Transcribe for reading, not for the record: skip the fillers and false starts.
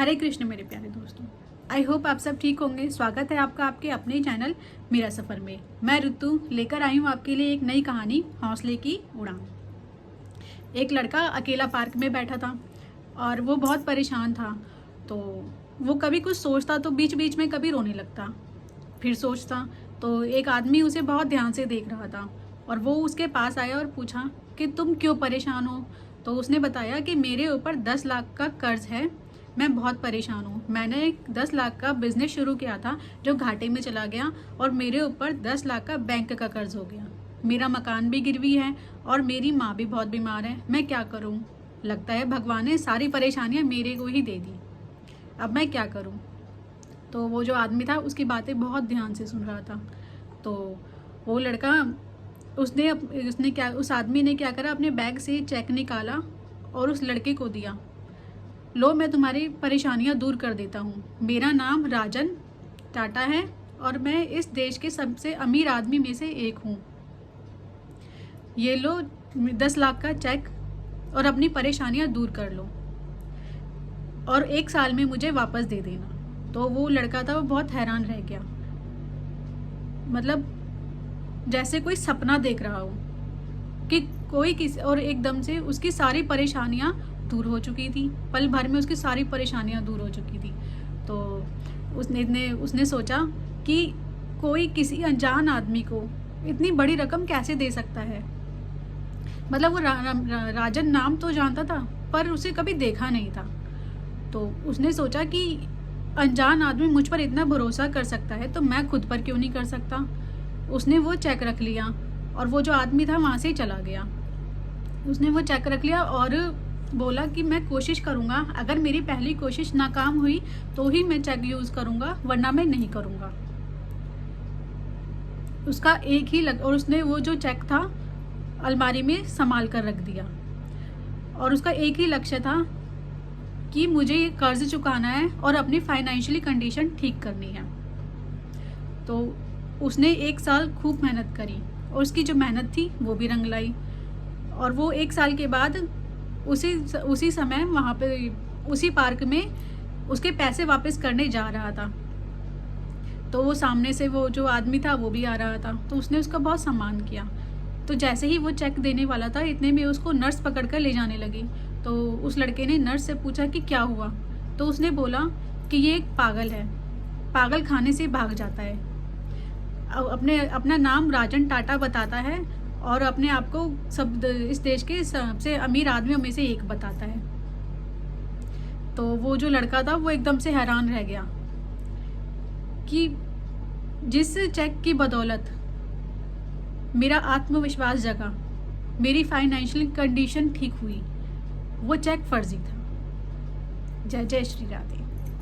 हरे कृष्ण मेरे प्यारे दोस्तों, आई होप आप सब ठीक होंगे। स्वागत है आपका आपके अपने ही चैनल मेरा सफ़र में। मैं ऋतु लेकर आई हूँ आपके लिए एक नई कहानी, हौसले की उड़ान। एक लड़का अकेला पार्क में बैठा था और वो बहुत परेशान था। तो वो कभी कुछ सोचता तो बीच बीच में कभी रोने लगता, फिर सोचता। तो एक आदमी उसे बहुत ध्यान से देख रहा था और वो उसके पास आया और पूछा कि तुम क्यों परेशान हो। तो उसने बताया कि मेरे ऊपर 10 लाख का कर्ज है, मैं बहुत परेशान हूँ। मैंने एक 10 लाख का बिजनेस शुरू किया था जो घाटे में चला गया और मेरे ऊपर 10 लाख का बैंक का कर्ज हो गया। मेरा मकान भी गिरवी है और मेरी माँ भी बहुत बीमार है। मैं क्या करूँ? लगता है भगवान ने सारी परेशानियाँ मेरे को ही दे दी। अब मैं क्या करूँ? तो वो जो आदमी था उसकी बातें बहुत ध्यान से सुन रहा था। तो वो लड़का उस आदमी ने क्या करा, अपने बैग से चेक निकाला और उस लड़के को दिया। लो, मैं तुम्हारी परेशानियां दूर कर देता हूँ। मेरा नाम राजन टाटा है और मैं इस देश के सबसे अमीर आदमी में से एक हूँ। ये लो 10 लाख का चेक और अपनी परेशानियां दूर कर लो और 1 साल में मुझे वापस दे देना। तो वो लड़का था, वो बहुत हैरान रह गया, मतलब जैसे कोई सपना देख रहा हो कि कोई किसी, और एकदम से उसकी सारी परेशानियां दूर हो चुकी थी। पल भर में उसकी सारी परेशानियां दूर हो चुकी थी। तो उसने सोचा कि कोई किसी अनजान आदमी को इतनी बड़ी रकम कैसे दे सकता है। मतलब वो राजन नाम तो जानता था पर उसे कभी देखा नहीं था। तो उसने सोचा कि अनजान आदमी मुझ पर इतना भरोसा कर सकता है तो मैं खुद पर क्यों नहीं कर सकता। उसने वो चेक रख लिया और वो जो आदमी था वहाँ से ही चला गया। उसने वो चेक रख लिया और बोला कि मैं कोशिश करूँगा, अगर मेरी पहली कोशिश नाकाम हुई तो ही मैं चेक यूज़ करूँगा, वरना मैं नहीं करूँगा। उसका एक ही और उसने वो जो चेक था अलमारी में संभाल कर रख दिया और उसका एक ही लक्ष्य था कि मुझे ये कर्ज चुकाना है और अपनी फाइनेंशियली कंडीशन ठीक करनी है। तो उसने 1 साल खूब मेहनत करी और उसकी जो मेहनत थी वो भी रंग लाई। और वो 1 साल के बाद उसी समय वहाँ पे उसी पार्क में उसके पैसे वापस करने जा रहा था। तो वो सामने से वो जो आदमी था वो भी आ रहा था, तो उसने उसका बहुत सम्मान किया। तो जैसे ही वो चेक देने वाला था, इतने में उसको नर्स पकड़ कर ले जाने लगी। तो उस लड़के ने नर्स से पूछा कि क्या हुआ। तो उसने बोला कि ये एक पागल है, पागल खाने से भाग जाता है, अपना नाम राजन टाटा बताता है और अपने आप को इस देश के सबसे अमीर आदमियों में से एक बताता है। तो वो जो लड़का था वो एकदम से हैरान रह गया कि जिस चेक की बदौलत मेरा आत्मविश्वास जगा, मेरी फाइनेंशियल कंडीशन ठीक हुई, वो चेक फर्जी था। जय जय श्री राधे।